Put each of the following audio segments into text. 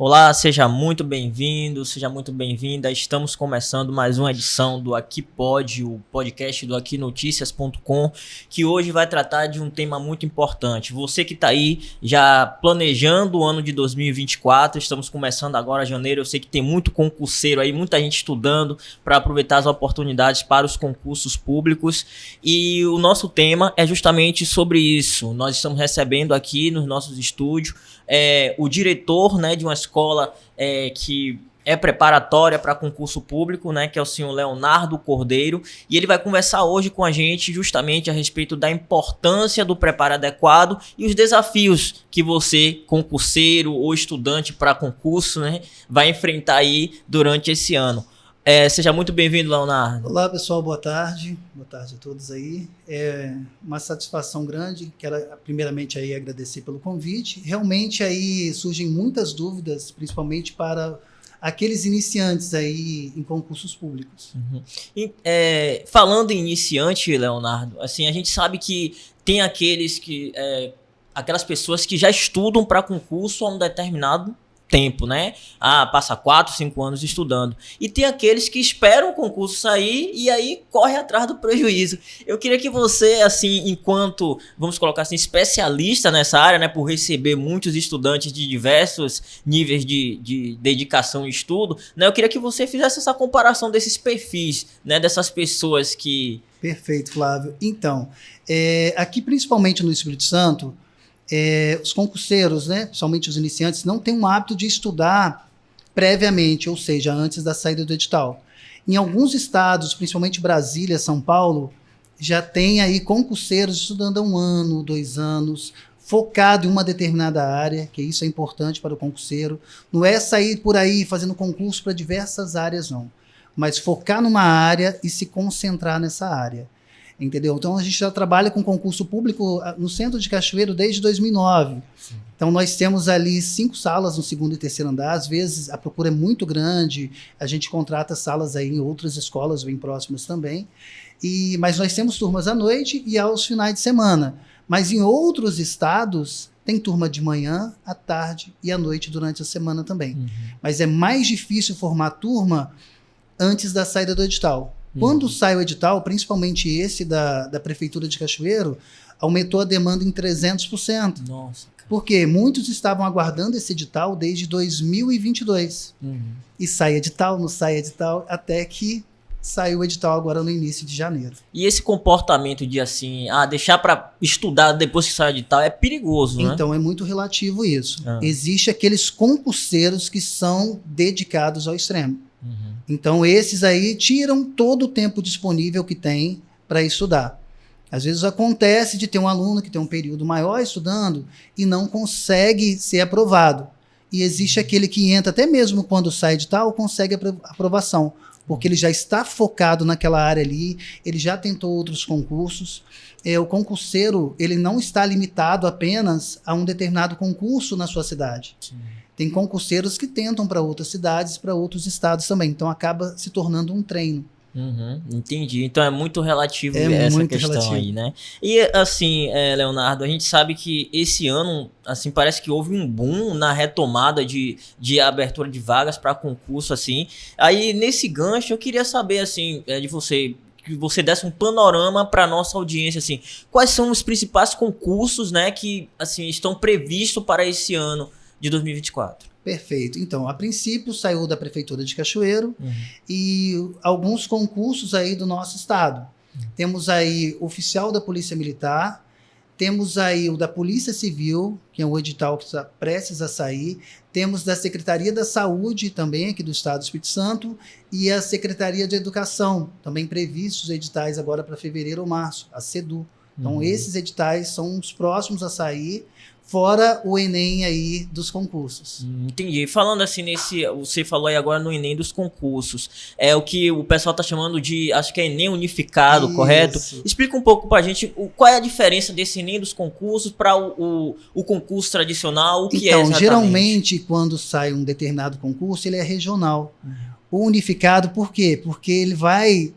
Olá, seja muito bem-vindo, seja muito bem-vinda. Estamos começando mais uma edição do Aqui Pode, o podcast do aquinoticias.com, que hoje vai tratar de um tema muito importante. Você que está aí já planejando o ano de 2024, estamos começando agora janeiro, eu sei que tem muito concurseiro aí, muita gente estudando para aproveitar as oportunidades para os concursos públicos, e o nosso tema é justamente sobre isso. Nós estamos recebendo aqui nos nossos estúdios o diretor, né, de uma escola que é preparatória para concurso público, né, que é o senhor Leonardo Cordeiro, e ele vai conversar hoje com a gente justamente a respeito da importância do preparo adequado e os desafios que você, concurseiro ou estudante para concurso, né, vai enfrentar aí durante esse ano. Seja muito bem-vindo, Leonardo. Olá, pessoal, boa tarde a todos aí. É uma satisfação grande, quero primeiramente aí agradecer pelo convite. Realmente aí surgem muitas dúvidas, principalmente para aqueles iniciantes aí em concursos públicos. Uhum. E, falando em iniciante, Leonardo, assim, a gente sabe que tem aquelas pessoas que já estudam para concurso há um determinado tempo, né? Passa 4, 5 anos estudando. E tem aqueles que esperam o concurso sair e aí corre atrás do prejuízo. Eu queria que você, assim, enquanto, vamos colocar assim, especialista nessa área, né? Por receber muitos estudantes de diversos níveis de dedicação e estudo, né? Eu queria que você fizesse essa comparação desses perfis, né? Dessas pessoas que... Perfeito, Flávio. Então, aqui principalmente no Espírito Santo, os concurseiros, né, principalmente os iniciantes, não têm um hábito de estudar previamente, ou seja, antes da saída do edital. Em alguns estados, principalmente Brasília, São Paulo, já tem aí concurseiros estudando há 1 ano, 2 anos, focado em uma determinada área, que isso é importante para o concurseiro. Não é sair por aí fazendo concurso para diversas áreas, não, mas focar numa área e se concentrar nessa área. Entendeu? Então a gente já trabalha com concurso público no centro de Cachoeiro desde 2009. Sim. Então nós temos ali 5 salas no 2º e 3º andar. Às vezes a procura é muito grande, a gente contrata salas aí em outras escolas bem próximas também. Mas nós temos turmas à noite e aos finais de semana. Mas em outros estados tem turma de manhã, à tarde e à noite durante a semana também. Uhum. Mas é mais difícil formar turma antes da saída do edital. Quando sai o edital, principalmente esse da Prefeitura de Cachoeiro, aumentou a demanda em 300%. Nossa, cara. Porque muitos estavam aguardando esse edital desde 2022. Uhum. E sai edital, não sai edital, até que saiu o edital agora no início de janeiro. E esse comportamento de assim, deixar para estudar depois que sai o edital é perigoso, né? Então é muito relativo isso. Existe aqueles concurseiros que são dedicados ao extremo. Uhum. Então esses aí tiram todo o tempo disponível que tem para estudar. Às vezes acontece de ter um aluno que tem um período maior estudando e não consegue ser aprovado. E existe aquele que entra, até mesmo quando sai de tal, consegue aprovação, porque ele já está focado naquela área ali, ele já tentou outros concursos. O concurseiro, ele não está limitado apenas a um determinado concurso na sua cidade. Sim. Tem concurseiros que tentam para outras cidades, para outros estados também. Então, acaba se tornando um treino. Uhum, entendi. Então, é muito relativo essa muito questão relativo. Aí, né? E, assim, Leonardo, a gente sabe que esse ano, assim, parece que houve um boom na retomada de abertura de vagas para concurso, assim. Aí, nesse gancho, eu queria saber, assim, de você... que você desse um panorama para nossa audiência, assim, quais são os principais concursos, né, que, assim, estão previstos para esse ano de 2024. Perfeito. Então, a princípio saiu da Prefeitura de Cachoeiro e alguns concursos aí do nosso estado. Temos aí oficial da Polícia Militar, temos aí o da Polícia Civil, que é o edital que está prestes a sair, temos da Secretaria da Saúde também aqui do estado do Espírito Santo e a Secretaria de Educação, também previstos editais agora para fevereiro ou março, a SEDU. Então esses editais são os próximos a sair, fora o Enem aí dos concursos. Entendi. Falando assim você falou aí agora no Enem dos concursos, é o que o pessoal tá chamando de, acho que é Enem unificado, isso. Correto? Explica um pouco pra gente qual é a diferença desse Enem dos concursos para o concurso tradicional, o que então, é exatamente? Geralmente, quando sai um determinado concurso, ele é regional. O unificado, por quê? Porque ele vai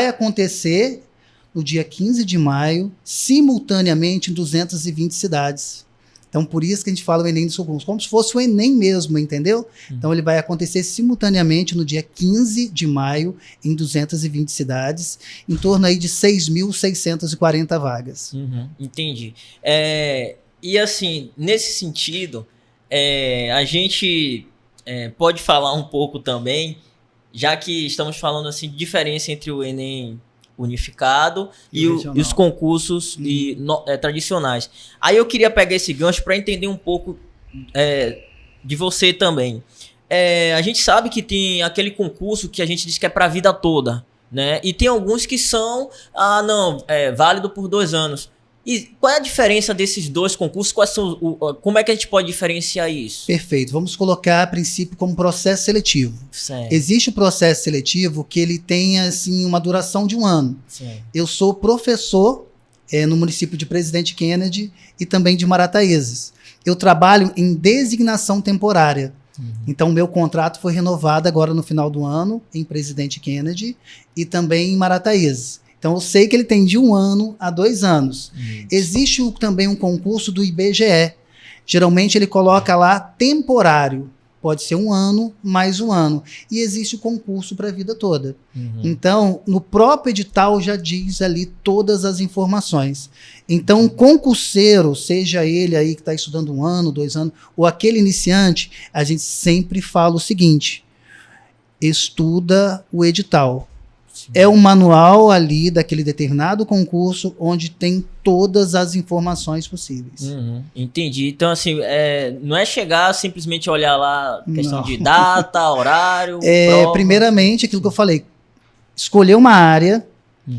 acontecer no dia 15 de maio, simultaneamente em 220 cidades. Então, por isso que a gente fala o Enem dos concursos, como se fosse o Enem mesmo, entendeu? Então, ele vai acontecer simultaneamente no dia 15 de maio, em 220 cidades, em torno aí de 6.640 vagas. Entendi. E assim, nesse sentido, a gente pode falar um pouco também, já que estamos falando assim, de diferença entre o Enem unificado e os concursos tradicionais. Aí eu queria pegar esse gancho para entender um pouco de você também. A gente sabe que tem aquele concurso que a gente diz que é para a vida toda, né? E tem alguns que são, válido por 2 anos. E qual é a diferença desses dois concursos? Como é que a gente pode diferenciar isso? Perfeito. Vamos colocar a princípio como processo seletivo. Certo. Existe o processo seletivo que ele tem assim, uma duração de 1 ano. Certo. Eu sou professor no município de Presidente Kennedy e também de Marataízes. Eu trabalho em designação temporária. Então, meu contrato foi renovado agora no final do ano em Presidente Kennedy e também em Marataízes. Então, eu sei que ele tem de 1 ano a 2 anos. Existe também um concurso do IBGE. Geralmente, ele coloca lá temporário. Pode ser 1 ano, mais 1 ano. E existe o concurso para a vida toda. Então, no próprio edital já diz ali todas as informações. Então, o concurseiro, seja ele aí que está estudando 1 ano, 2 anos, ou aquele iniciante, a gente sempre fala o seguinte: estuda o edital. É um manual ali daquele determinado concurso onde tem todas as informações possíveis. Entendi. Então, assim, não é chegar simplesmente olhar lá questão de data, horário, prova. Primeiramente, aquilo que eu falei, escolher uma área,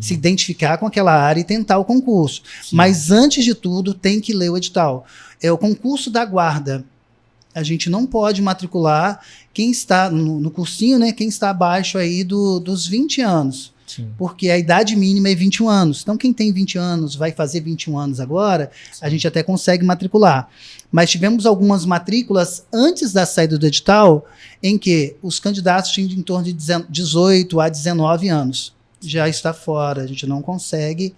se identificar com aquela área e tentar o concurso. Sim. Mas, antes de tudo, tem que ler o edital. O concurso da guarda. A gente não pode matricular quem está no cursinho, né? Quem está abaixo aí dos 20 anos. Sim. Porque a idade mínima é 21 anos. Então, quem tem 20 anos, vai fazer 21 anos agora, sim, a gente até consegue matricular. Mas tivemos algumas matrículas antes da saída do edital, em que os candidatos tinham em torno de 18 a 19 anos. Já está fora, a gente não consegue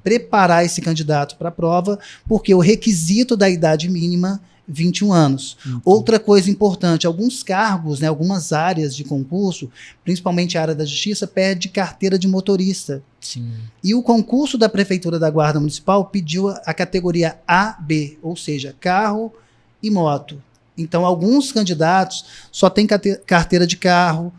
preparar esse candidato para a prova, porque o requisito da idade mínima 21 anos. Outra coisa importante, alguns cargos, algumas áreas de concurso, principalmente a área da justiça, pede carteira de motorista. Sim. E o concurso da Prefeitura da Guarda Municipal pediu a categoria AB, ou seja, carro e moto. Então, alguns candidatos só têm carteira de carro,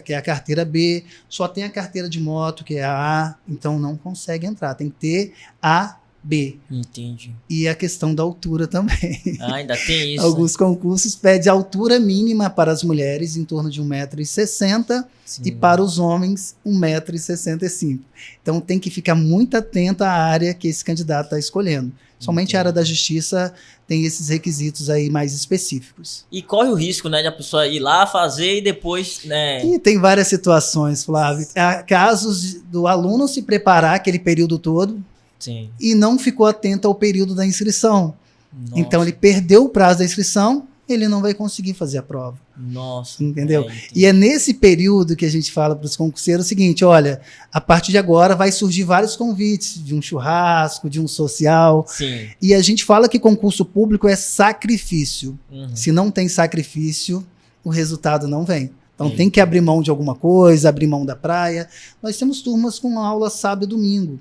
que é a carteira B, só tem a carteira de moto, que é a A, então não consegue entrar, tem que ter A, B. Entendi. E a questão da altura também. Ainda tem isso. Alguns concursos pedem altura mínima para as mulheres em torno de 1,60 m e para os homens 1,65 m. Então tem que ficar muito atento à área que esse candidato está escolhendo. Somente a área da justiça tem esses requisitos aí mais específicos. E corre o risco, de a pessoa ir lá fazer e depois, E tem várias situações, Flávio. Há casos do aluno se preparar aquele período todo. Sim. E não ficou atento ao período da inscrição. Nossa. Então, ele perdeu o prazo da inscrição, ele não vai conseguir fazer a prova. Nossa. Entendeu? E é nesse período que a gente fala para os concurseiros o seguinte: olha, a partir de agora vai surgir vários convites de um churrasco, de um social. Sim. E a gente fala que concurso público é sacrifício. Se não tem sacrifício, o resultado não vem. Então tem que abrir mão de alguma coisa, abrir mão da praia. Nós temos turmas com aula sábado e domingo.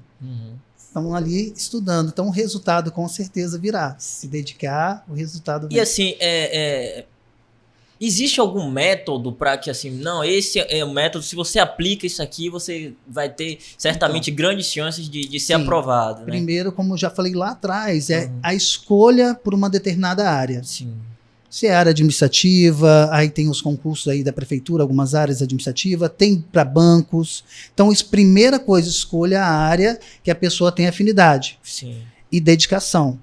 Estão ali estudando. Então, o resultado com certeza virá. Se dedicar, o resultado vem. E assim, existe algum método para que, assim, não, esse é o método, se você aplica isso aqui, você vai ter certamente grandes chances de ser aprovado. Primeiro, como eu já falei lá atrás, é a escolha por uma determinada área. Sim. Se é área administrativa, aí tem os concursos aí da prefeitura, algumas áreas administrativas, tem para bancos. Então, primeira coisa, escolha a área que a pessoa tem afinidade. Sim. E dedicação.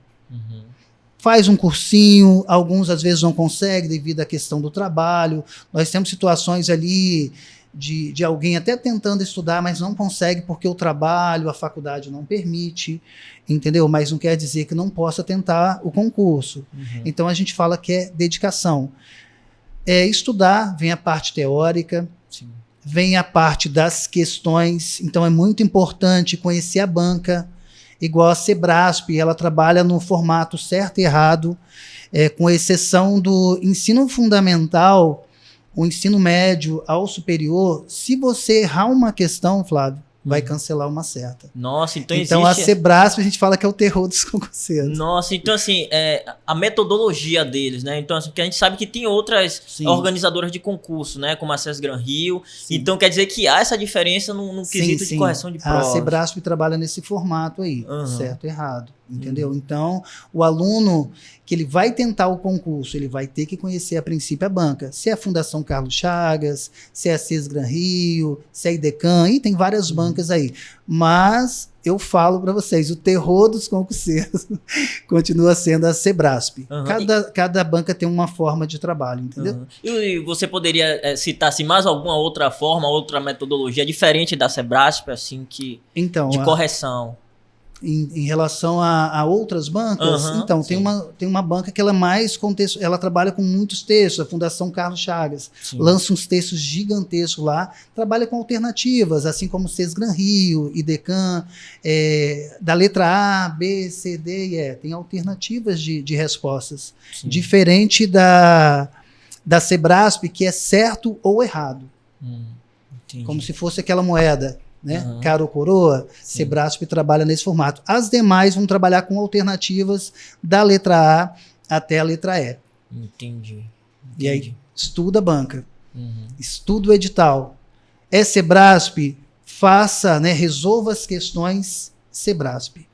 Faz um cursinho, alguns às vezes não conseguem devido à questão do trabalho. Nós temos situações ali de alguém até tentando estudar, mas não consegue porque o trabalho, a faculdade não permite, entendeu? Mas não quer dizer que não possa tentar o concurso. Então a gente fala que é dedicação. Estudar, vem a parte teórica, sim, vem a parte das questões, então é muito importante conhecer a banca. igual a Sebrasp, ela trabalha no formato certo e errado, com exceção do ensino fundamental, o ensino médio ao superior. Se você errar uma questão, Flávio, vai cancelar uma certa. Nossa, então existe... a Sebrasp, a gente fala que é o terror dos concurseiros. Nossa, então assim, a metodologia deles, né? Então, assim, porque a gente sabe que tem outras organizadoras de concurso, né? Como a SESGran Rio. Sim. Então quer dizer que há essa diferença no quesito de correção de provas. A Sebrasp trabalha nesse formato aí, certo e errado. Entendeu? Então, o aluno que ele vai tentar o concurso, ele vai ter que conhecer a princípio a banca. Se é a Fundação Carlos Chagas, se é a SESGran Rio, se é a IDECAN, e tem várias bancas aí. Mas eu falo para vocês, o terror dos concurseiros continua sendo a Sebrasp. Cada banca tem uma forma de trabalho, entendeu? E você poderia citar assim, mais alguma outra forma, outra metodologia diferente da Sebrasp, assim, de correção? Em relação a outras bancas, então, tem uma banca que ela é mais contexto, ela trabalha com muitos textos, a Fundação Carlos Chagas, lança uns textos gigantescos lá, trabalha com alternativas, assim como SESGran Rio, IDECAN, da letra A, B, C, D e E, tem alternativas de respostas, diferente da Sebrasp, que é certo ou errado, como se fosse aquela moeda, né? Cara ou coroa, Sebrasp trabalha nesse formato. As demais vão trabalhar com alternativas da letra A até a letra E. Entendi. E aí, estuda a banca, estuda o edital. É Sebrasp, faça, né, resolva as questões Sebrasp.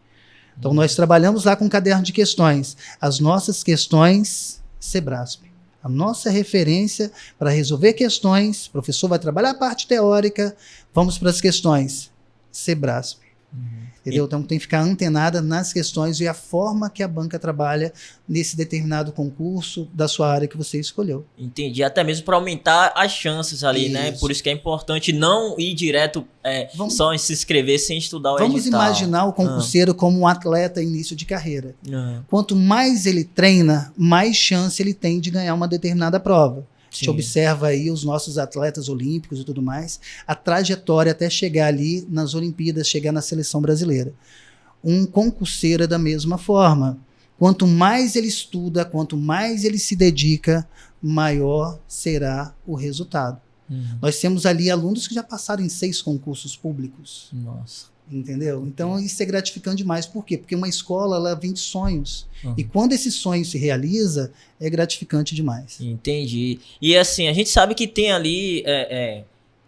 Então, nós trabalhamos lá com um caderno de questões. As nossas questões Sebrasp. A nossa referência para resolver questões, o professor vai trabalhar a parte teórica, vamos para as questões, Sebrasp. Entendeu? Então tem que ficar antenada nas questões e a forma que a banca trabalha nesse determinado concurso da sua área que você escolheu. Entendi, até mesmo para aumentar as chances ali, né? Por isso que é importante não ir direto só se inscrever sem estudar o edital. Vamos imaginar o concurseiro como um atleta em início de carreira. Quanto mais ele treina, mais chance ele tem de ganhar uma determinada prova. A gente observa aí os nossos atletas olímpicos e tudo mais, a trajetória até chegar ali nas Olimpíadas, chegar na seleção brasileira. Um concurseiro é da mesma forma. Quanto mais ele estuda, quanto mais ele se dedica, maior será o resultado. Nós temos ali alunos que já passaram em 6 concursos públicos. Nossa. Entendeu? Então isso é gratificante demais. Por quê? Porque uma escola, ela vende sonhos. E quando esse sonho se realiza, é gratificante demais. Entendi. E assim, a gente sabe que tem ali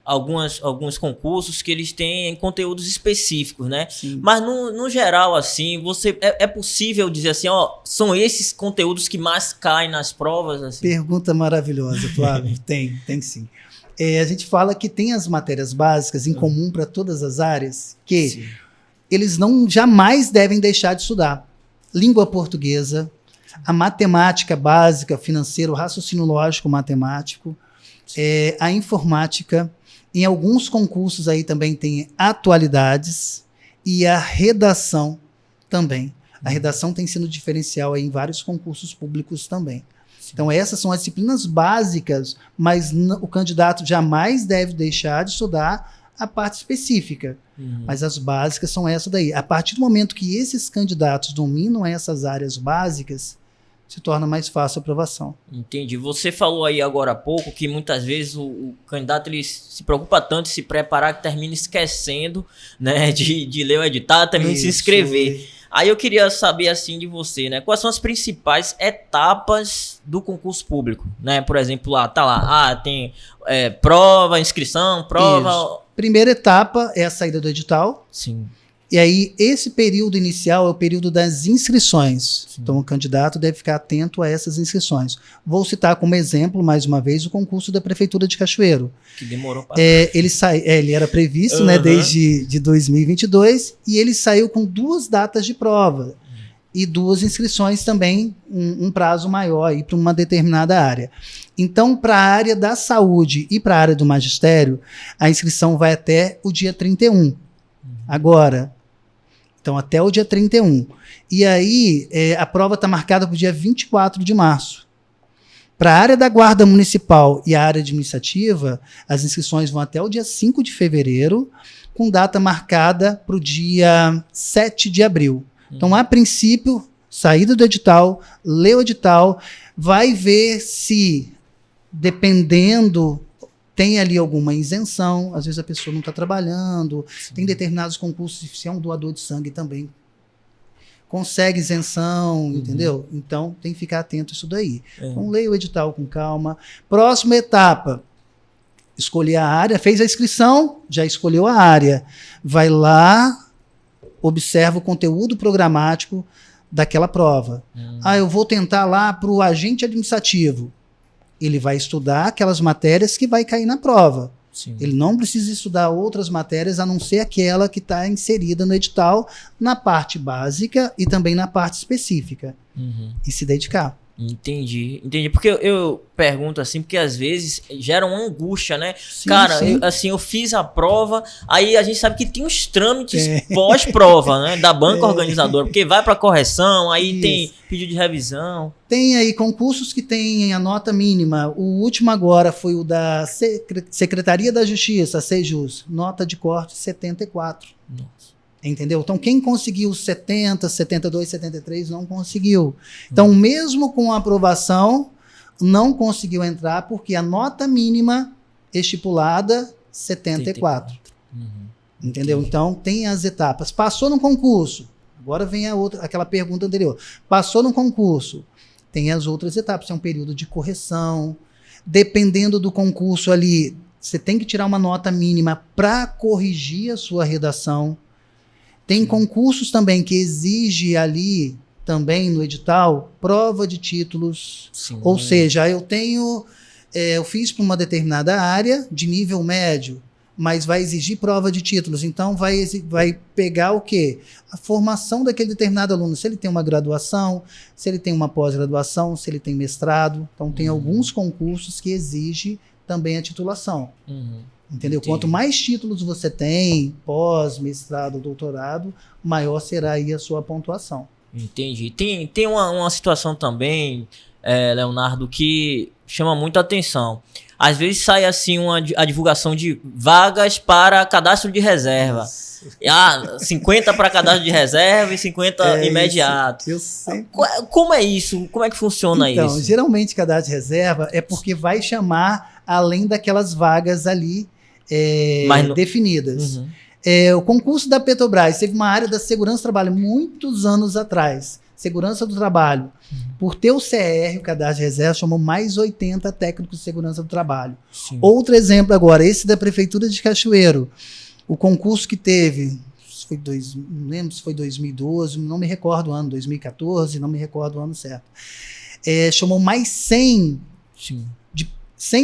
alguns concursos que eles têm conteúdos específicos, né? Mas no geral, assim, é possível dizer assim, ó, são esses conteúdos que mais caem nas provas? Assim? Pergunta maravilhosa, Flávio. Tem sim. A gente fala que tem as matérias básicas em comum para todas as áreas que eles jamais devem deixar de estudar. Língua portuguesa, a matemática básica, financeiro, raciocínio lógico matemático, a informática. Em alguns concursos aí também tem atualidades e a redação também. A redação tem sido diferencial aí em vários concursos públicos também. Então essas são as disciplinas básicas, mas o candidato jamais deve deixar de estudar a parte específica. Mas as básicas são essas daí. A partir do momento que esses candidatos dominam essas áreas básicas, se torna mais fácil a aprovação. Entendi. Você falou aí agora há pouco que muitas vezes o candidato ele se preocupa tanto em se preparar que termina esquecendo, né, de ler o edital, também de se inscrever. Aí eu queria saber assim de você, né? Quais são as principais etapas do concurso público, né? Por exemplo, tem prova, inscrição, prova. Isso. Primeira etapa é a saída do edital. Sim. E aí, esse período inicial é o período das inscrições. Então, o candidato deve ficar atento a essas inscrições. Vou citar como exemplo, mais uma vez, o concurso da Prefeitura de Cachoeiro. Que demorou para ele era previsto, né, desde 2022, e ele saiu com 2 datas de prova e 2 inscrições também, um prazo maior para uma determinada área. Então, para a área da saúde e para a área do magistério, a inscrição vai até o dia 31. Agora, então até o dia 31. E aí, a prova está marcada para o dia 24 de março. Para a área da Guarda Municipal e a área administrativa, as inscrições vão até o dia 5 de fevereiro. com data marcada para o dia 7 de abril. Então, a princípio, saída do edital, lê o edital, vai ver se, dependendo, tem ali alguma isenção, às vezes a pessoa não está trabalhando, tem determinados concursos, se é um doador de sangue também, consegue isenção, entendeu? Então, tem que ficar atento a isso daí. Então, leia o edital com calma. Próxima etapa, escolher a área, fez a inscrição, já escolheu a área. Vai lá, observa o conteúdo programático daquela prova. Eu vou tentar lá para o agente administrativo. Ele vai estudar aquelas matérias que vai cair na prova. Sim. Ele não precisa estudar outras matérias a não ser aquela que está inserida no edital, na parte básica e também na parte específica. E se dedicar. Entendi. Porque eu pergunto assim, porque às vezes gera uma angústia, né? Sim, Cara, sim. eu fiz a prova, aí a gente sabe que tem uns trâmites pós-prova, né? Da banca organizadora, porque vai para correção, aí tem pedido de revisão. Tem aí concursos que tem a nota mínima. O último agora foi o da Secretaria da Justiça, a Sejus, nota de corte 74. Nossa. Entendeu? Então, quem conseguiu 70, 72, 73 não conseguiu. Então, mesmo com a aprovação, não conseguiu entrar porque a nota mínima estipulada 74. Entendeu? Então, tem as etapas. Passou no concurso. Agora vem aquela pergunta anterior. Passou no concurso. Tem as outras etapas. É um período de correção. Dependendo do concurso ali, você tem que tirar uma nota mínima para corrigir a sua redação. Tem concursos também que exige ali, também no edital, prova de títulos. Sim. Ou seja, eu fiz para uma determinada área de nível médio, mas vai exigir prova de títulos. Então, vai pegar o quê? A formação daquele determinado aluno. Se ele tem uma graduação, se ele tem uma pós-graduação, se ele tem mestrado. Então, tem alguns concursos que exigem também a titulação. Entendeu? Entendi. Quanto mais títulos você tem, pós, mestrado, doutorado, maior será aí a sua pontuação. Entendi. Tem uma situação também, Leonardo, que chama muita atenção. Às vezes sai assim a divulgação de vagas para cadastro de reserva. 50 para cadastro de reserva e 50 imediato. Eu sei. Como é isso? Como é que funciona isso? Então, geralmente cadastro de reserva é porque vai chamar além daquelas vagas ali definidas. O concurso da Petrobras teve uma área da segurança do trabalho muitos anos atrás. Segurança do trabalho. Por ter o CR, o cadastro de reserva, chamou mais 80 técnicos de segurança do trabalho. Sim. Outro exemplo agora, esse da Prefeitura de Cachoeiro. O concurso que teve, não lembro se foi 2012, não me recordo o ano, 2014, não me recordo o ano certo. Chamou mais 100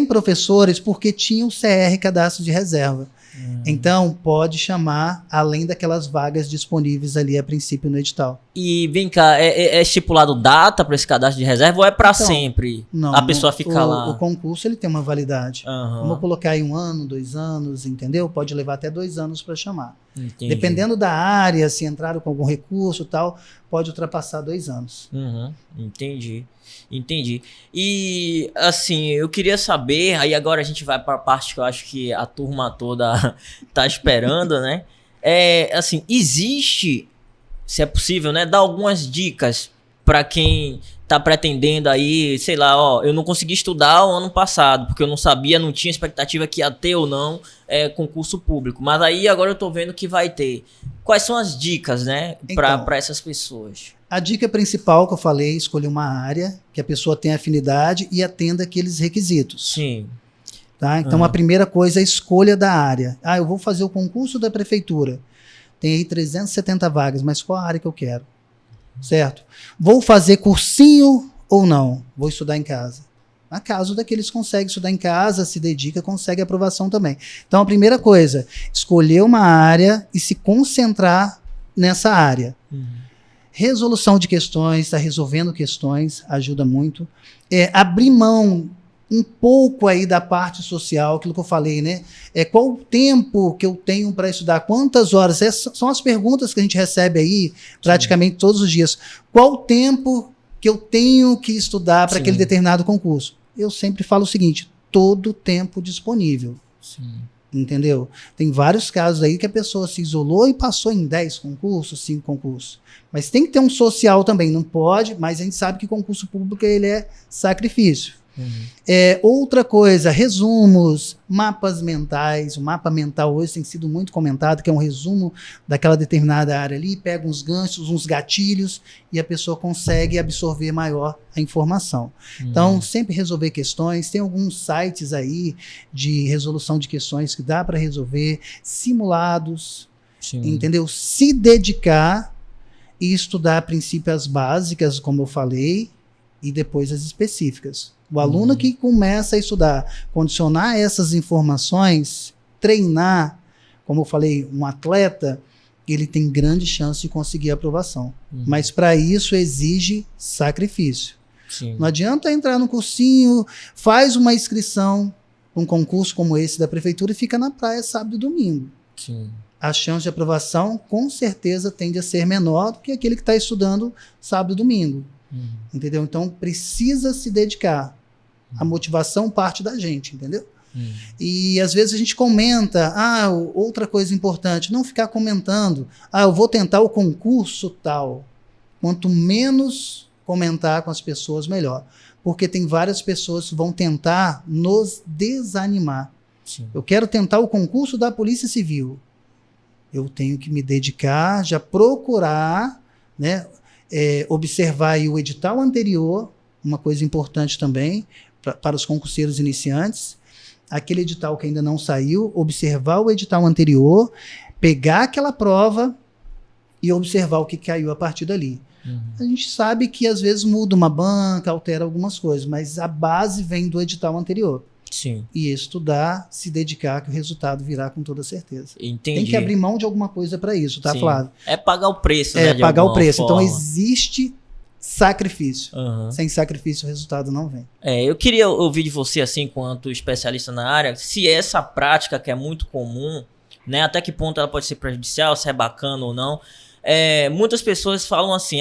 professores porque tinha o CR, cadastro de reserva. Então, pode chamar além daquelas vagas disponíveis ali a princípio no edital. E vem cá, é estipulado data para esse cadastro de reserva ou é para sempre? Não, a pessoa fica lá? O concurso ele tem uma validade. Vamos colocar aí 1 ano, 2 anos, entendeu? Pode levar até 2 anos para chamar. Entendi. Dependendo da área, se entraram com algum recurso e tal, pode ultrapassar 2 anos. Entendi. E, assim, eu queria saber, aí agora a gente vai para a parte que eu acho que a turma toda tá esperando, né? Assim, existe, se é possível, né, dar algumas dicas para quem tá pretendendo aí, sei lá, eu não consegui estudar o ano passado, porque eu não sabia, não tinha expectativa que ia ter ou não concurso público. Mas aí agora eu tô vendo que vai ter. Quais são as dicas, né, para essas pessoas? A dica principal que eu falei, escolher uma área que a pessoa tenha afinidade e atenda aqueles requisitos. Sim. Tá? Então, a primeira coisa é a escolha da área. Eu vou fazer o concurso da prefeitura. Tem aí 370 vagas, mas qual a área que eu quero? Certo? Vou fazer cursinho ou não? Vou estudar em casa. A caso daqueles conseguem estudar em casa, se dedica, consegue aprovação também. Então, a primeira coisa, escolher uma área e se concentrar nessa área. Resolução de questões, está resolvendo questões, ajuda muito. Abrir mão um pouco aí da parte social, aquilo que eu falei, né? Qual o tempo que eu tenho para estudar? Quantas horas? Essas são as perguntas que a gente recebe aí praticamente todos os dias. Qual o tempo que eu tenho que estudar para aquele determinado concurso? Eu sempre falo o seguinte, todo o tempo disponível. Entendeu? Tem vários casos aí que a pessoa se isolou e passou em 10 concursos, 5 concursos. Mas tem que ter um social também, não pode, mas a gente sabe que concurso público ele é sacrifício. Outra coisa, resumos, mapas mentais. O mapa mental hoje tem sido muito comentado, que é um resumo daquela determinada área ali, pega uns ganchos, uns gatilhos e a pessoa consegue absorver maior a informação. Então, sempre resolver questões. Tem alguns sites aí de resolução de questões que dá para resolver, simulados, entendeu? Se dedicar e estudar princípios básicas, como eu falei, e depois as específicas. O aluno que começa a estudar, condicionar essas informações, treinar, como eu falei, um atleta, ele tem grande chance de conseguir a aprovação. Mas para isso exige sacrifício. Não adianta entrar no cursinho, faz uma inscrição, um concurso como esse da prefeitura e fica na praia sábado e domingo. A chance de aprovação com certeza tende a ser menor do que aquele que está estudando sábado e domingo. Entendeu? Então precisa se dedicar. A motivação parte da gente, entendeu? E às vezes a gente comenta, outra coisa importante, não ficar comentando, eu vou tentar o concurso tal. Quanto menos comentar com as pessoas, melhor. Porque tem várias pessoas que vão tentar nos desanimar. Eu quero tentar o concurso da Polícia Civil. Eu tenho que me dedicar, já procurar, né, observar aí o edital anterior, uma coisa importante também, para os concurseiros iniciantes, aquele edital que ainda não saiu, observar o edital anterior, pegar aquela prova e observar o que caiu a partir dali. A gente sabe que às vezes muda uma banca, altera algumas coisas, mas a base vem do edital anterior. E estudar, se dedicar, que o resultado virá com toda certeza. Tem que abrir mão de alguma coisa para isso, tá, Flávio? É pagar o preço, né? Pagar o preço. Então existe sacrifício. Sem sacrifício o resultado não vem. Eu queria ouvir de você, assim, enquanto especialista na área, se essa prática que é muito comum, né, até que ponto ela pode ser prejudicial, se é bacana ou não. Muitas pessoas falam assim,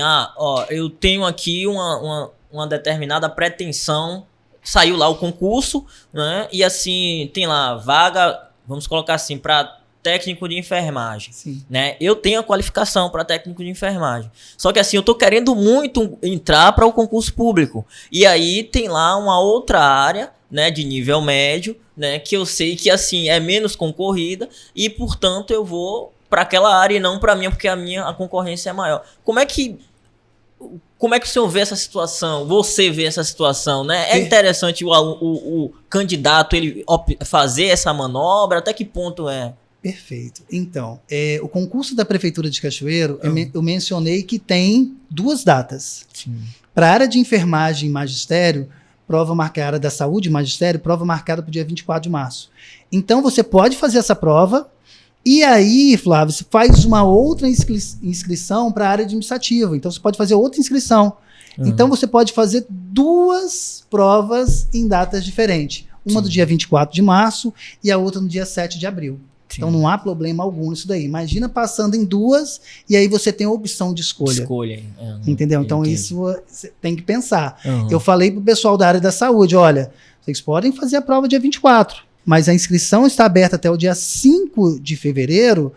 eu tenho aqui uma determinada pretensão, saiu lá o concurso, né, e assim, tem lá vaga, vamos colocar assim, para técnico de enfermagem, né? Eu tenho a qualificação para técnico de enfermagem. Só que assim, eu tô querendo muito entrar para o concurso público. E aí tem lá uma outra área, né, de nível médio, né, que eu sei que assim é menos concorrida e, portanto, eu vou para aquela área e não para mim, porque a concorrência é maior. Como é que o senhor vê essa situação? Você vê essa situação, né? É interessante o candidato ele fazer essa manobra? Até que ponto é? Perfeito. Então, o concurso da Prefeitura de Cachoeiro, eu mencionei que tem 2 datas. Para a área de enfermagem e magistério, prova marcada da saúde e magistério, prova marcada para o dia 24 de março. Então, você pode fazer essa prova e aí, Flávio, você faz uma outra inscrição para a área administrativa. Então, você pode fazer outra inscrição. Então, você pode fazer 2 provas em datas diferentes. Uma do dia 24 de março e a outra no dia 7 de abril. Então não há problema algum nisso daí. Imagina passando em 2 e aí você tem a opção de escolha. Entendeu? Então isso você tem que pensar. Eu falei pro pessoal da área da saúde, olha, vocês podem fazer a prova dia 24, mas a inscrição está aberta até o dia 5 de fevereiro,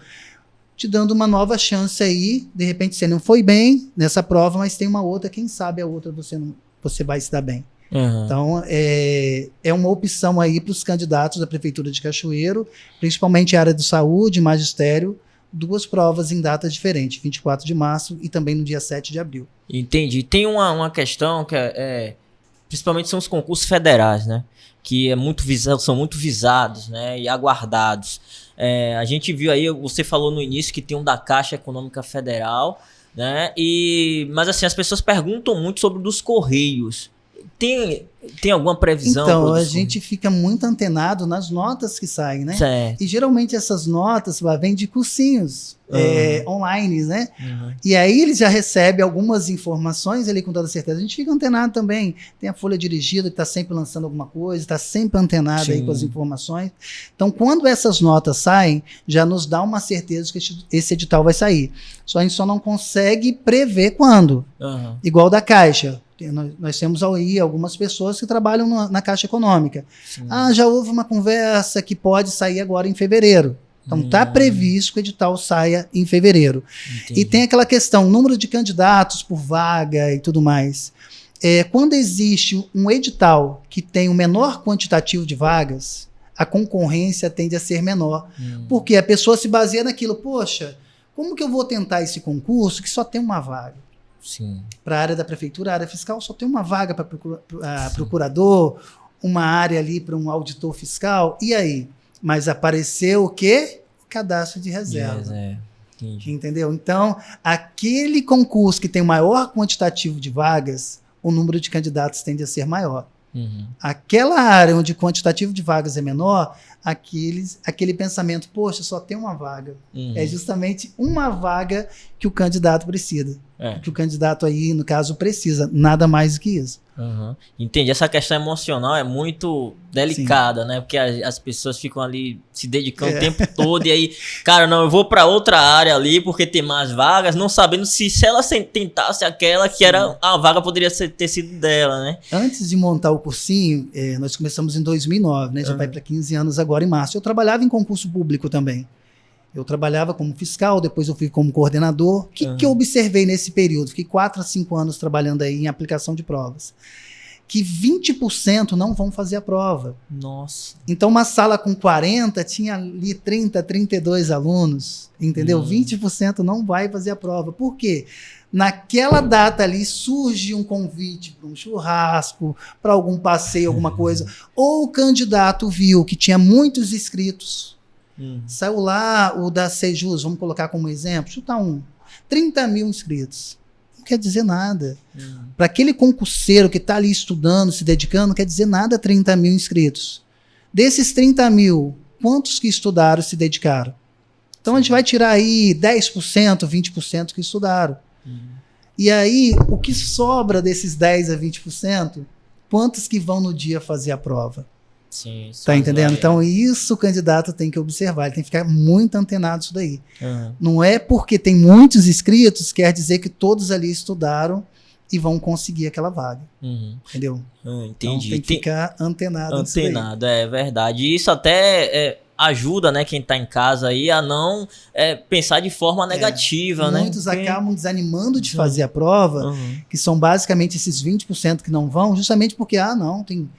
te dando uma nova chance aí. De repente você não foi bem nessa prova, mas tem uma outra, quem sabe a outra você vai se dar bem. Então, é uma opção aí para os candidatos da Prefeitura de Cachoeiro, principalmente a área de saúde e magistério, 2 provas em datas diferentes, 24 de março e também no dia 7 de abril. Entendi. Tem uma questão que principalmente são os concursos federais, né? Que são muito visados, né? E aguardados. A gente viu aí, você falou no início que tem um da Caixa Econômica Federal, né? Mas assim, as pessoas perguntam muito sobre o dos Correios. Tem alguma previsão? Então, a gente fica muito antenado nas notas que saem, né? Certo. E geralmente essas notas vêm de cursinhos online, né? E aí eles já recebem algumas informações ali com toda certeza. A gente fica antenado também. Tem a folha dirigida que está sempre lançando alguma coisa, está sempre antenado aí com as informações. Então, quando essas notas saem, já nos dá uma certeza que esse edital vai sair. A gente só não consegue prever quando. Igual da Caixa. Nós temos aí algumas pessoas que trabalham na Caixa Econômica. Sim. Já houve uma conversa que pode sair agora em fevereiro. Então, está previsto que o edital saia em fevereiro. Entendi. E tem aquela questão, número de candidatos por vaga e tudo mais. Quando existe um edital que tem o menor quantitativo de vagas, a concorrência tende a ser menor. Porque a pessoa se baseia naquilo, poxa, como que eu vou tentar esse concurso que só tem uma vaga? Sim. Para a área da prefeitura, a área fiscal, só tem uma vaga para procurador, uma área ali para um auditor fiscal, e aí? Mas apareceu o quê? O cadastro de reserva. Entendeu? Então, aquele concurso que tem o maior quantitativo de vagas, o número de candidatos tende a ser maior. Aquela área onde o quantitativo de vagas é menor, aquele pensamento, poxa, só tem uma vaga. É justamente uma vaga que o candidato precisa. Que o candidato aí, no caso, precisa. Nada mais do que isso. Entendi. Essa questão emocional é muito delicada, né? Porque as pessoas ficam ali se dedicando o tempo todo e aí, cara, não, eu vou para outra área ali porque tem mais vagas, não sabendo se ela tentasse aquela que era a vaga poderia ter sido dela, né? Antes de montar o cursinho, nós começamos em 2009, né? Já vai para 15 anos agora em março. Eu trabalhava em concurso público também. Eu trabalhava como fiscal, depois eu fui como coordenador. O que eu observei nesse período? Fiquei 4 a 5 anos trabalhando aí em aplicação de provas. Que 20% não vão fazer a prova. Nossa. Então, uma sala com 40 tinha ali 30, 32 alunos, entendeu? 20% não vai fazer a prova. Por quê? Naquela data ali surge um convite para um churrasco, para algum passeio, alguma coisa. Ou o candidato viu que tinha muitos inscritos. Saiu lá o da Sejus, vamos colocar como exemplo, chutar 30 mil inscritos. Não quer dizer nada. Para aquele concurseiro que está ali estudando, se dedicando, não quer dizer nada 30 mil inscritos. Desses 30 mil, quantos que estudaram se dedicaram? Então a gente vai tirar aí 10%, 20% que estudaram. E aí, o que sobra desses 10 a 20%, quantos que vão no dia fazer a prova? Sim, tá entendendo? Então, isso o candidato tem que observar, ele tem que ficar muito antenado nisso daí. Não é porque tem muitos inscritos, quer dizer que todos ali estudaram e vão conseguir aquela vaga. Entendeu? Entendi. Então, tem que ficar antenado nisso daí. Antenado, é verdade. E isso até ajuda, né, quem tá em casa aí a não pensar de forma negativa, né? Muitos acabam desanimando de fazer a prova, que são basicamente esses 20% que não vão, justamente porque, não, tem...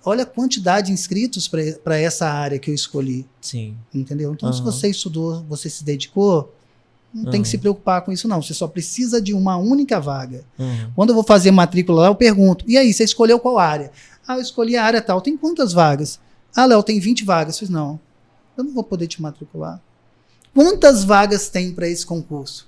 Olha a quantidade de inscritos para essa área que eu escolhi. Sim. Entendeu? Então, se você estudou, você se dedicou, não tem que se preocupar com isso, não. Você só precisa de uma única vaga. Quando eu vou fazer matrícula lá, eu pergunto, e aí, você escolheu qual área? Eu escolhi a área tal. Tem quantas vagas? Léo, tem 20 vagas. Eu fiz, não, eu não vou poder te matricular. Quantas vagas tem para esse concurso?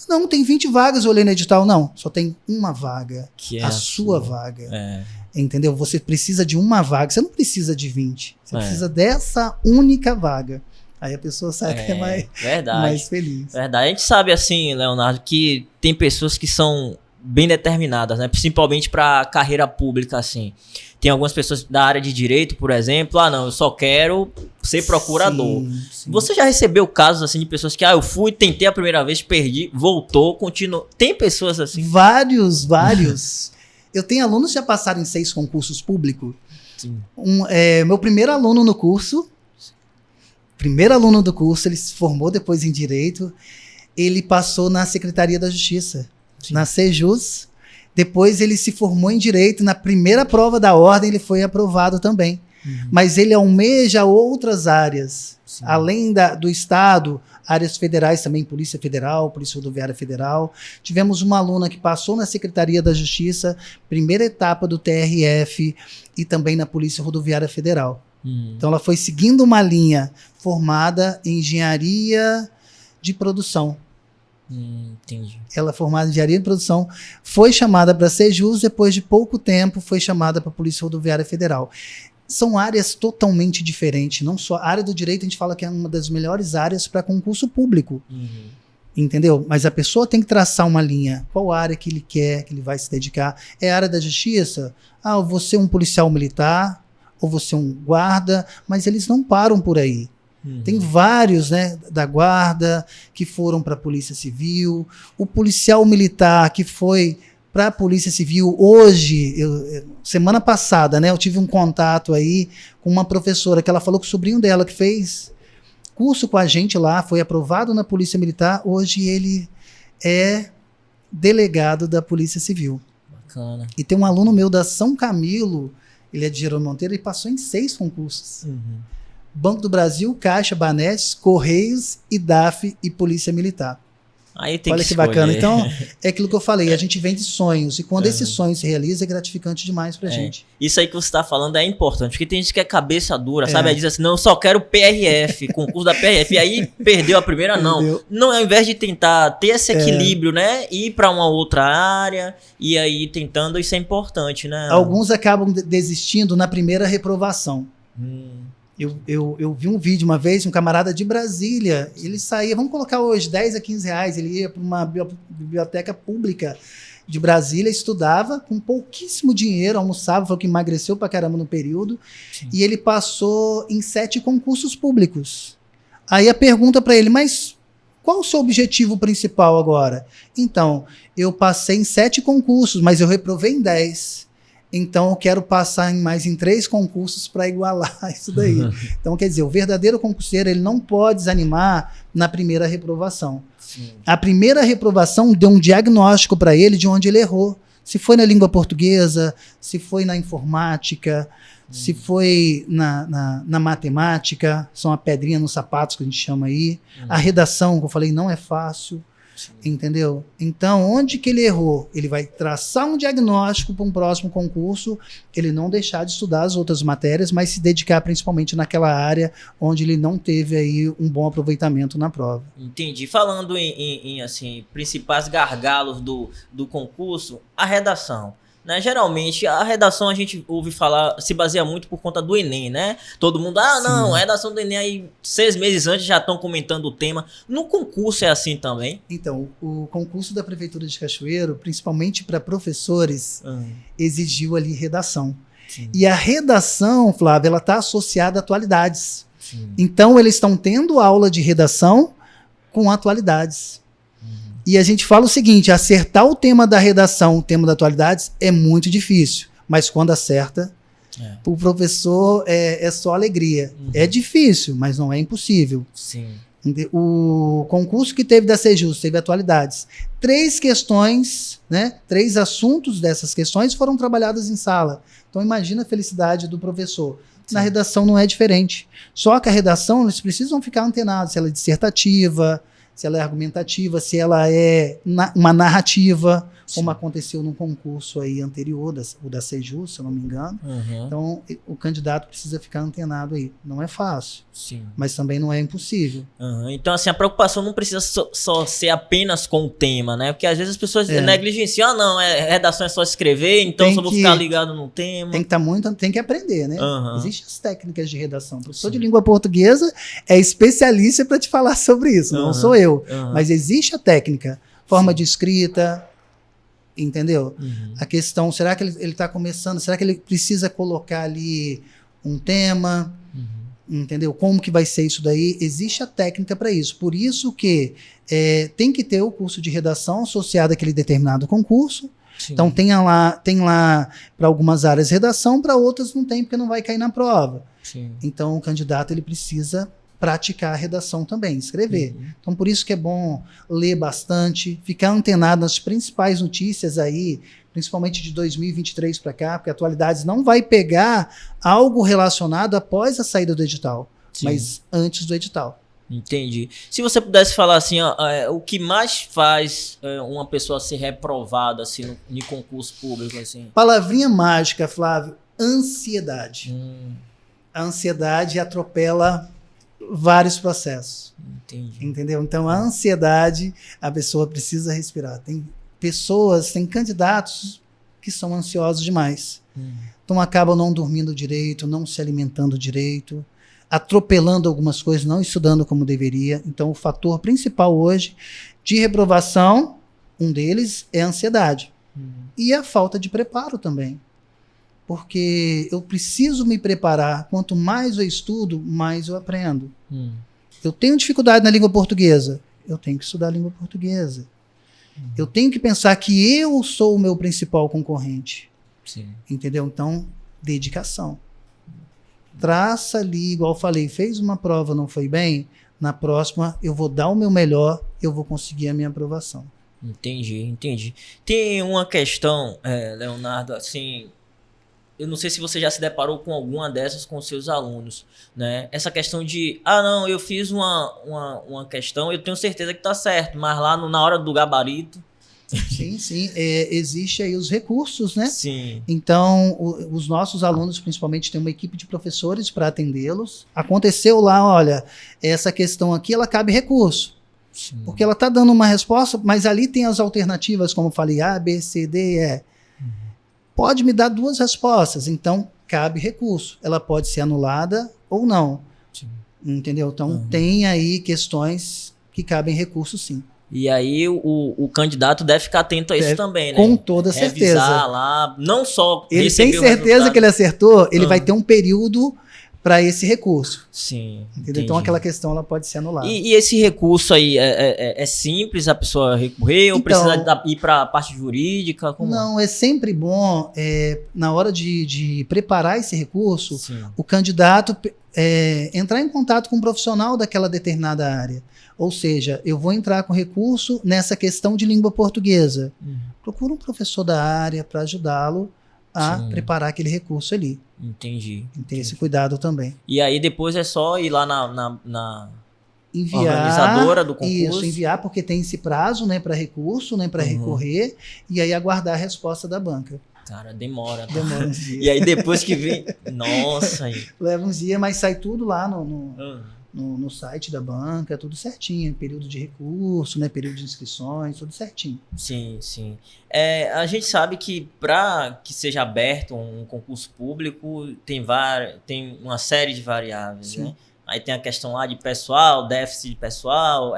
Não, tem 20 vagas, eu olhei no edital. Não, só tem uma vaga. Que é a sua vaga. Entendeu? Você precisa de uma vaga, você não precisa de 20. Você precisa dessa única vaga. Aí a pessoa sai até mais feliz. Verdade. A gente sabe, assim, Leonardo, que tem pessoas que são bem determinadas, né? Principalmente para carreira pública, assim. Tem algumas pessoas da área de direito, por exemplo, não, eu só quero ser procurador. Sim. Você já recebeu casos assim de pessoas que, eu fui, tentei a primeira vez, perdi, voltou, continuou. Tem pessoas assim? Vários. Eu tenho alunos que já passaram em 6 concursos públicos. Meu primeiro aluno do curso, ele se formou depois em Direito, ele passou na Secretaria da Justiça, na Sejus. Depois ele se formou em Direito, na primeira prova da ordem ele foi aprovado também. Mas ele almeja outras áreas, além do Estado, áreas federais também, Polícia Federal, Polícia Rodoviária Federal. Tivemos uma aluna que passou na Secretaria da Justiça, primeira etapa do TRF e também na Polícia Rodoviária Federal. Então ela foi seguindo uma linha formada em Engenharia de Produção. Entendi. Ela formada em Engenharia de Produção, foi chamada para Sejus, depois de pouco tempo foi chamada para a Polícia Rodoviária Federal. São áreas totalmente diferentes. Não só a área do direito, a gente fala que é uma das melhores áreas para concurso público. Entendeu? Mas a pessoa tem que traçar uma linha. Qual área que ele quer, que ele vai se dedicar? É a área da justiça? Eu vou ser um policial militar, ou vou ser um guarda, mas eles não param por aí. Tem vários, né, da guarda que foram para a Polícia Civil, o policial militar que foi para a Polícia Civil, hoje, semana passada, né, eu tive um contato aí com uma professora que ela falou que o sobrinho dela que fez curso com a gente lá, foi aprovado na Polícia Militar, hoje ele é delegado da Polícia Civil. Bacana. E tem um aluno meu da São Camilo, ele é de Jerônimo Monteiro, ele passou em 6 concursos. Banco do Brasil, Caixa, Banestes, Correios, IDAF e Polícia Militar. Aí tem Olha que que escolher. bacana. Então, é aquilo que eu falei, a gente vem de sonhos, e quando esse sonho se realiza, é gratificante demais pra gente. Isso aí que você tá falando é importante, porque tem gente que é cabeça dura, sabe? Aí diz assim, não, eu só quero PRF, concurso da PRF, e aí perdeu a primeira, não. Não, ao invés de tentar ter esse equilíbrio, né, ir pra uma outra área, e aí tentando, isso é importante, né? Alguns acabam desistindo na primeira reprovação. Eu vi um vídeo uma vez, um camarada de Brasília, ele saía, vamos colocar hoje, 10 a 15 reais, ele ia para uma biblioteca pública de Brasília, estudava com pouquíssimo dinheiro, almoçava, falou que emagreceu pra caramba no período, e ele passou em 7 concursos públicos. Aí a pergunta para ele, mas qual o seu objetivo principal agora? Então, eu passei em 7 concursos, mas eu reprovei em 10. Então, eu quero passar mais em 3 concursos para igualar isso daí. Então, quer dizer, o verdadeiro concurseiro, ele não pode desanimar na primeira reprovação. A primeira reprovação deu um diagnóstico para ele de onde ele errou. Se foi na língua portuguesa, se foi na informática, se foi na matemática, são a pedrinha nos sapatos que a gente chama aí. A redação, que eu falei, não é fácil. Entendeu? Então, onde que ele errou? Ele vai traçar um diagnóstico para um próximo concurso, ele não deixar de estudar as outras matérias, mas se dedicar principalmente naquela área onde ele não teve aí um bom aproveitamento na prova. Entendi. Falando em assim, principais gargalos do concurso, a redação. Né? Geralmente, a redação a gente ouve falar, se baseia muito por conta do Enem, né? Todo mundo, não, a redação do Enem aí 6 meses antes já estão comentando o tema. No concurso é assim também? Então, o concurso da Prefeitura de Cachoeiro, principalmente para professores, exigiu ali redação. E a redação, Flávio, ela está associada a atualidades. Então, eles estão tendo aula de redação com atualidades. E a gente fala o seguinte, acertar o tema da redação, o tema da atualidades, é muito difícil. Mas quando acerta, o professor é só alegria. É difícil, mas não é impossível. O concurso que teve da Sejus, teve atualidades. 3 questões, né? 3 assuntos dessas questões foram trabalhadas em sala. Então imagina a felicidade do professor. Na redação não é diferente. Só que a redação, eles precisam ficar antenados, se ela é dissertativa, se ela é argumentativa, se ela é uma narrativa, como aconteceu num concurso aí anterior, o da Sejus, se eu não me engano. Então, o candidato precisa ficar antenado aí. Não é fácil, mas também não é impossível. Então, assim, a preocupação não precisa só ser apenas com o tema, né? Porque às vezes as pessoas negligenciam, não, redação é só escrever, então só vou ficar ligado no tema. Tem que aprender, né? Existem as técnicas de redação. O professor de língua portuguesa é especialista para te falar sobre isso, não sou eu. Mas existe a técnica, forma de escrita, entendeu? A questão, será que ele está começando, será que ele precisa colocar ali um tema, entendeu? Como que vai ser isso daí? Existe a técnica para isso, por isso que tem que ter o curso de redação associado àquele determinado concurso. Então tem lá para algumas áreas redação, para outras não tem, porque não vai cair na prova. Então o candidato ele precisa praticar a redação também, escrever. Então, por isso que é bom ler bastante, ficar antenado nas principais notícias aí, principalmente de 2023 para cá, porque Atualidades não vai pegar algo relacionado após a saída do edital, mas antes do edital. Entendi. Se você pudesse falar assim, o que mais faz uma pessoa ser reprovada assim, em concurso público? Assim? Palavrinha mágica, Flávio, ansiedade. A ansiedade atropela vários processos. Entendeu? Então, a ansiedade, a pessoa precisa respirar. Tem candidatos que são ansiosos demais. Então, acabam não dormindo direito, não se alimentando direito, atropelando algumas coisas, não estudando como deveria. Então, o fator principal hoje de reprovação, um deles é a ansiedade. E a falta de preparo também. Porque eu preciso me preparar. Quanto mais eu estudo, mais eu aprendo. Eu tenho dificuldade na língua portuguesa. Eu tenho que estudar a língua portuguesa. Eu tenho que pensar que eu sou o meu principal concorrente. Sim. Entendeu? Então, dedicação. Traça ali, igual eu falei, fez uma prova, não foi bem, na próxima eu vou dar o meu melhor, eu vou conseguir a minha aprovação. Entendi. Tem uma questão, Leonardo, assim, eu não sei se você já se deparou com alguma dessas com seus alunos, né? Essa questão de, não, eu fiz uma questão, eu tenho certeza que tá certo, mas lá na hora do gabarito... Sim. Existe aí os recursos, né? Sim. Então, os nossos alunos, principalmente, têm uma equipe de professores para atendê-los. Aconteceu lá, olha, essa questão aqui, ela cabe recurso. Sim. Porque ela está dando uma resposta, mas ali tem as alternativas, como eu falei, A, B, C, D, E. Pode me dar 2 respostas, então cabe recurso. Ela pode ser anulada ou não. Sim. Entendeu? Então, tem aí questões que cabem recurso, sim. E aí o candidato deve ficar atento a isso também, né? Com toda certeza. Revisar lá, não só ele tem certeza que ele acertou, ele vai ter um período para esse recurso. Sim. Entendeu? Então aquela questão ela pode ser anulada. E esse recurso aí é simples a pessoa recorrer ou precisa ir para a parte jurídica? Como? Não, é sempre bom, na hora de preparar esse recurso, o candidato entrar em contato com um profissional daquela determinada área. Ou seja, eu vou entrar com recurso nessa questão de língua portuguesa. Procura um professor da área para ajudá-lo a preparar aquele recurso ali. Entendi. Tem esse cuidado também. E aí depois é só ir lá na enviar, organizadora do concurso? Isso, enviar, porque tem esse prazo, né, para recurso, né, para recorrer, e aí aguardar a resposta da banca. Cara, demora. Demora uns dias. E aí depois que vem... Nossa! Aí. Leva uns dias, mas sai tudo lá no site da banca, tudo certinho, período de recurso, né, período de inscrições, tudo certinho. Sim. A gente sabe que para que seja aberto um concurso público tem uma série de variáveis, né? Aí tem a questão lá de pessoal, déficit de pessoal,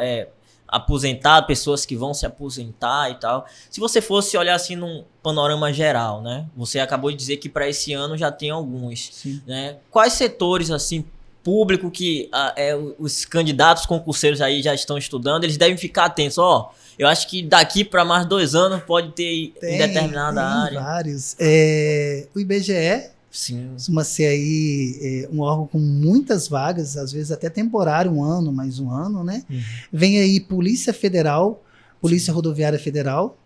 aposentado, pessoas que vão se aposentar e tal. Se você fosse olhar assim num panorama geral, né? Você acabou de dizer que para esse ano já tem alguns, né? Quais setores assim público que os candidatos concurseiros aí já estão estudando, eles devem ficar atentos. Eu acho que daqui para mais 2 anos pode ter em determinada área. Tem vários. O IBGE costuma ser aí um órgão com muitas vagas, às vezes até temporário, mais um ano, né? Vem aí Polícia Federal, Polícia Rodoviária Federal,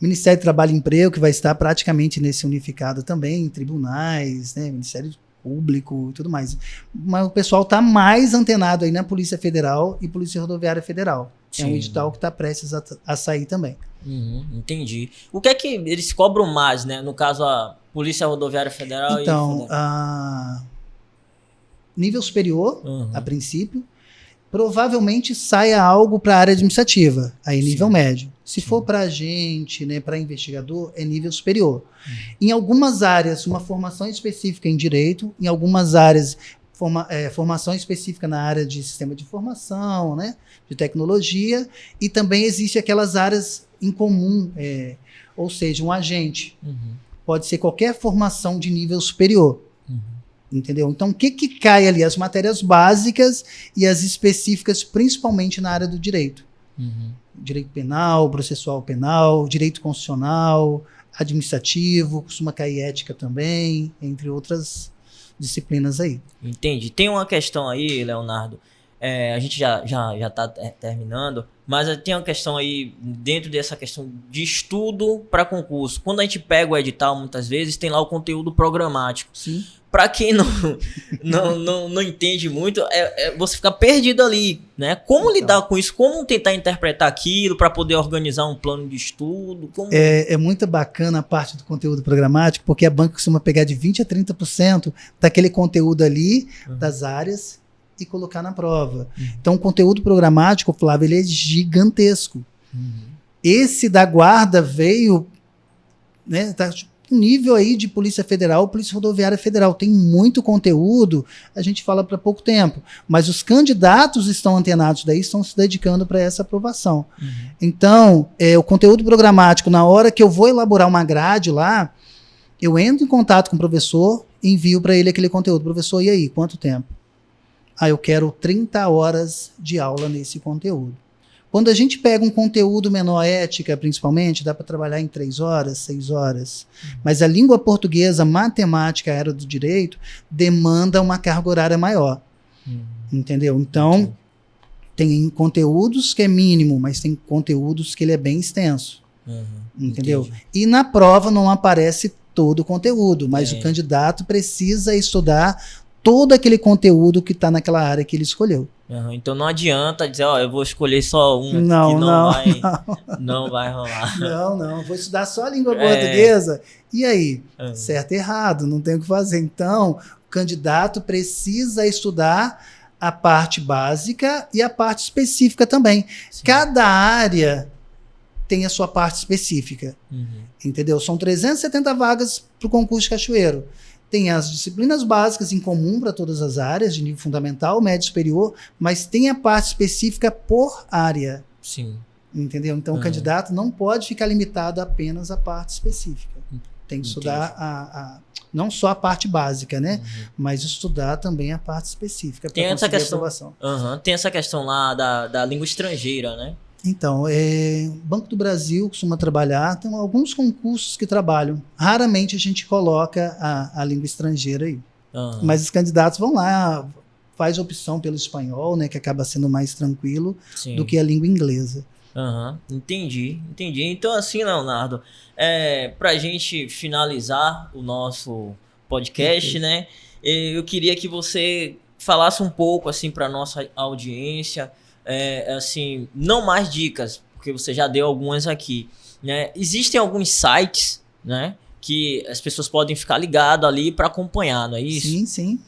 Ministério do Trabalho e Emprego, que vai estar praticamente nesse unificado também, tribunais, né? Ministério Público e tudo mais. Mas o pessoal está mais antenado aí na Polícia Federal e Polícia Rodoviária Federal. É um edital que está prestes a sair também. Entendi. O que é que eles cobram mais, né? No caso, a Polícia Rodoviária Federal então, nível superior, a princípio, provavelmente saia algo para a área administrativa, aí nível médio. Se for para agente, né, para investigador, é nível superior. Em algumas áreas, uma formação específica em direito, em algumas áreas, formação específica na área de sistema de informação, né, de tecnologia, e também existe aquelas áreas em comum, ou seja, um agente. Pode ser qualquer formação de nível superior. Entendeu? Então, o que cai ali? As matérias básicas e as específicas, principalmente na área do direito. Direito penal, processual penal, direito constitucional, administrativo, costuma cair ética também, entre outras disciplinas aí. Entendi. Tem uma questão aí, Leonardo, a gente já está terminando, mas tem uma questão aí, dentro dessa questão de estudo para concurso. Quando a gente pega o edital, muitas vezes, tem lá o conteúdo programático. Para quem não entende muito, você fica perdido ali, né? Como lidar com isso? Como tentar interpretar aquilo para poder organizar um plano de estudo? É muito bacana a parte do conteúdo programático, porque a banca costuma pegar de 20% a 30% daquele conteúdo ali, das áreas, e colocar na prova. Então, o conteúdo programático, Flávio, ele é gigantesco. Esse da guarda veio, né, tá nível aí de Polícia Federal, Polícia Rodoviária Federal, tem muito conteúdo, a gente fala para pouco tempo, mas os candidatos estão antenados daí, estão se dedicando para essa aprovação. Então, o conteúdo programático, na hora que eu vou elaborar uma grade lá, eu entro em contato com o professor, envio para ele aquele conteúdo. Professor, e aí, quanto tempo? Eu quero 30 horas de aula nesse conteúdo. Quando a gente pega um conteúdo menor, ética principalmente, dá para trabalhar em 3 horas, 6 horas. Mas a língua portuguesa, matemática, era do direito, demanda uma carga horária maior. Entendeu? Então, tem conteúdos que é mínimo, mas tem conteúdos que ele é bem extenso. Entendeu? Entendi. E na prova não aparece todo o conteúdo, mas o candidato precisa estudar todo aquele conteúdo que está naquela área que ele escolheu. Então não adianta dizer, ó, eu vou escolher só um, Não, que não. não vai rolar. Não, vou estudar só a língua portuguesa. E aí? É. Certo e errado, não tem o que fazer. Então, o candidato precisa estudar a parte básica e a parte específica também. Sim. Cada área tem a sua parte específica. Entendeu? São 370 vagas para o concurso de Cachoeiro. Tem as disciplinas básicas em comum para todas as áreas, de nível fundamental, médio, superior, mas tem a parte específica por área. Sim. Entendeu? Então, o candidato não pode ficar limitado apenas à parte específica. Tem que estudar não só a parte básica, né? Mas estudar também a parte específica para conseguir a aprovação. Tem essa questão lá da língua estrangeira, né? Então, o Banco do Brasil costuma trabalhar, tem alguns concursos que trabalham. Raramente a gente coloca a língua estrangeira aí. Mas os candidatos vão lá, faz opção pelo espanhol, né, que acaba sendo mais tranquilo do que a língua inglesa. Entendi. Então, assim, Leonardo, pra gente finalizar o nosso podcast, né, eu queria que você falasse um pouco, assim, pra nossa audiência, assim, não mais dicas, porque você já deu algumas aqui, né? Existem alguns sites, né, que as pessoas podem ficar ligadas ali para acompanhar, não é isso? Sim.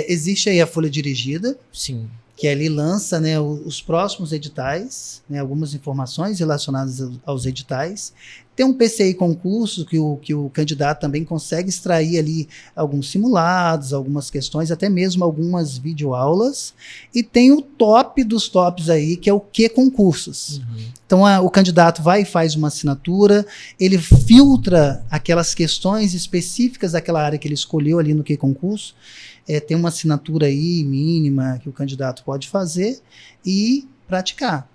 Existe aí a Folha Dirigida. Sim. Que ali lança, né, os próximos editais, né, algumas informações relacionadas aos editais. Tem um PCI concurso que o candidato também consegue extrair ali alguns simulados, algumas questões, até mesmo algumas videoaulas. E tem o top dos tops aí, que é o Q Concursos. Então o candidato vai e faz uma assinatura, ele filtra aquelas questões específicas daquela área que ele escolheu ali no Q Concurso. Tem uma assinatura aí mínima que o candidato pode fazer e praticar.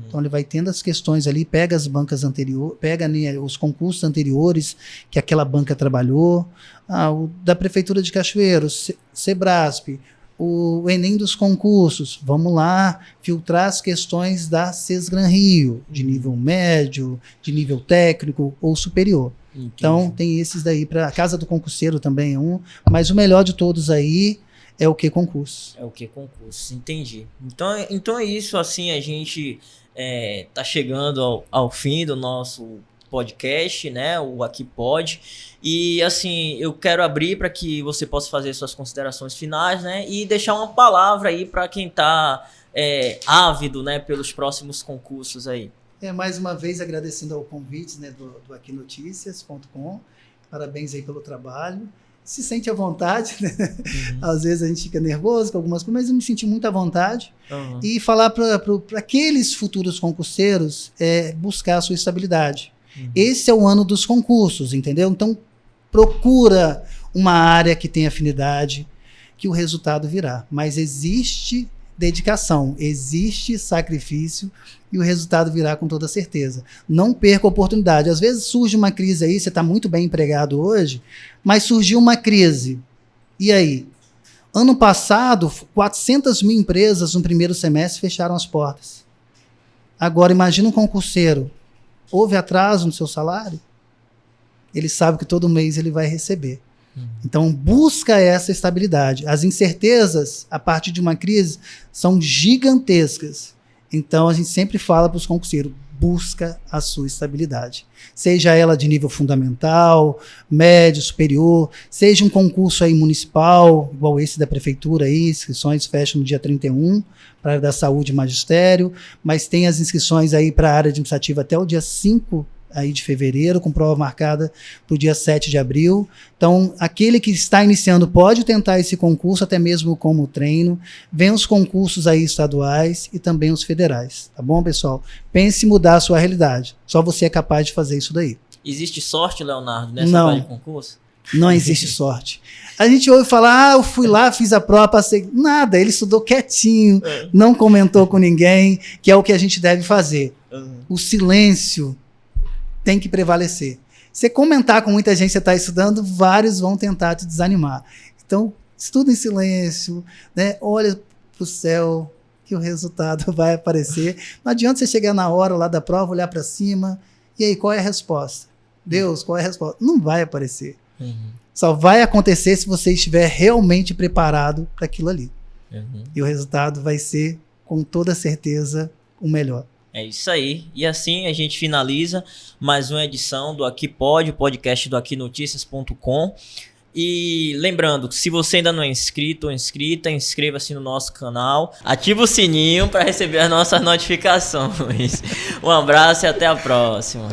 Então ele vai tendo as questões ali, pega as bancas anteriores, pega, né, os concursos anteriores que aquela banca trabalhou, o da Prefeitura de Cachoeiro, Sebrasp, o Enem dos concursos, vamos lá filtrar as questões da Sesgran Rio, de nível médio, de nível técnico ou superior. Entendi. Então tem esses daí, para a Casa do Concurseiro também é um, mas o melhor de todos aí é o Q Concurso. É o Q Concurso, entendi. Então é isso, assim, a gente tá chegando ao fim do nosso podcast, né, o Aqui Pode, e assim, eu quero abrir para que você possa fazer suas considerações finais, né, e deixar uma palavra aí para quem tá ávido, né, pelos próximos concursos aí. Mais uma vez agradecendo ao convite, né, do aquinoticias.com. Parabéns aí pelo trabalho. Se sente à vontade, né? Às vezes a gente fica nervoso com algumas coisas, mas eu me senti muito à vontade. E falar para aqueles futuros concurseiros buscar a sua estabilidade. Esse é o ano dos concursos, entendeu? Então procura uma área que tem afinidade, que o resultado virá. Mas existe dedicação, existe sacrifício e o resultado virá com toda certeza. Não perca a oportunidade. Às vezes surge uma crise aí, você está muito bem empregado hoje, mas surgiu uma crise. E aí? Ano passado, 400 mil empresas no primeiro semestre fecharam as portas. Agora, imagina um concurseiro. Houve atraso no seu salário? Ele sabe que todo mês ele vai receber. Então, busca essa estabilidade. As incertezas, a partir de uma crise, são gigantescas. Então, a gente sempre fala para os concurseiros, busca a sua estabilidade. Seja ela de nível fundamental, médio, superior, seja um concurso aí municipal, igual esse da prefeitura aí, inscrições fecham no dia 31, para a área da saúde e magistério, mas tem as inscrições aí para a área administrativa até o dia 5 aí de fevereiro, com prova marcada para o dia 7 de abril. Então, aquele que está iniciando pode tentar esse concurso, até mesmo como treino. Vem os concursos aí estaduais e também os federais. Tá bom, pessoal? Pense em mudar a sua realidade. Só você é capaz de fazer isso daí. Existe sorte, Leonardo, nessa área de concurso? Não existe sorte. A gente ouve falar, eu fui lá, fiz a prova, passei. Nada, ele estudou quietinho, não comentou com ninguém, que é o que a gente deve fazer. O silêncio tem que prevalecer. Você comentar com muita gente que você está estudando, vários vão tentar te desanimar. Então, estuda em silêncio, né? Olha para o céu, que o resultado vai aparecer. Não adianta você chegar na hora lá da prova, olhar para cima, e aí, qual é a resposta? Deus, qual é a resposta? Não vai aparecer. Só vai acontecer se você estiver realmente preparado para aquilo ali. E o resultado vai ser, com toda certeza, o melhor. É isso aí. E assim a gente finaliza mais uma edição do Aqui Pode, o podcast do aquinoticias.com. E lembrando, se você ainda não é inscrito ou inscrita, inscreva-se no nosso canal, ativa o sininho para receber as nossas notificações. Um abraço e até a próxima.